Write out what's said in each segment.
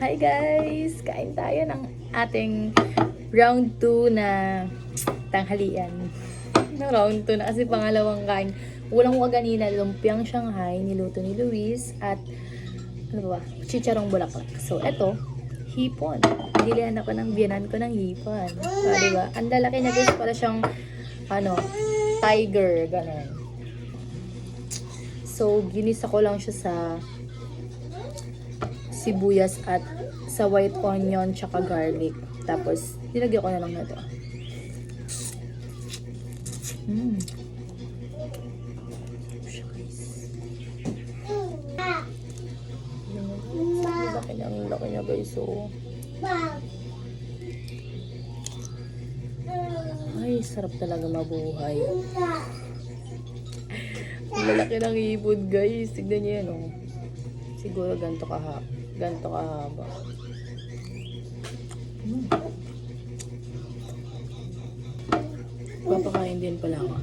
Hi guys! Kain tayo ng ating round 2 na tanghalian. Na round 2 na kasi pangalawang kain. Ulang ko kanina, lumpiang Shanghai, niluto ni Luis, at ano ba, chicharong bulaklak. So, eto, hipon. Dilihan ako ng biyanan ko ng hipon. So, diba? Ang lalaki niya guys, para siyang, tiger, ganun. So, ginisa ko lang siya sa sibuyas at sa white onion tsaka garlic. Tapos, nilagyan ko na lang na ito. Laki niya guys, so. Ay, sarap talaga mabuhay. Ang lalaki ng ibon guys. Tignan niyo yan, oh. Siguro ganito kahaba. Papakain din pala ako.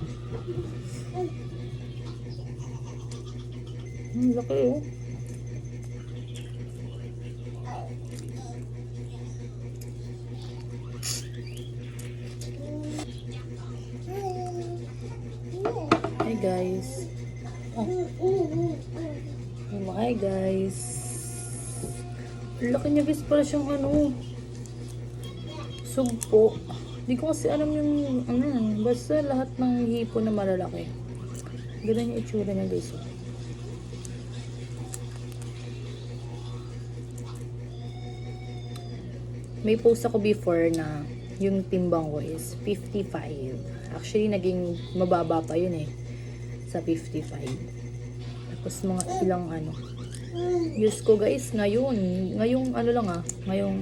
Laki, oh. Hi guys. Hi guys. Laki niya guys, para siyang sugpo. Hindi ko kasi alam yung basta lahat ng hipon na malalaki. Ganun yung itsura niya guys. May post ako before na yung timbang ko is 55. Actually, naging mababa pa yun sa 55. Tapos mga ilang use ko guys, ngayong ngayong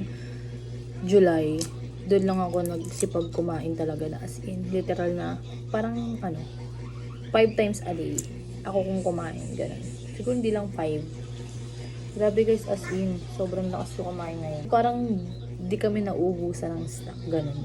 July, doon lang ako nagsipag kumain talaga na as in, literal na, parang 5 times a day, ako kung kumain, ganun. Siguro hindi lang 5. Grabe guys, as in, sobrang lakas ko kumain ngayon. Parang, di kami nauubusan ng stock, ganun.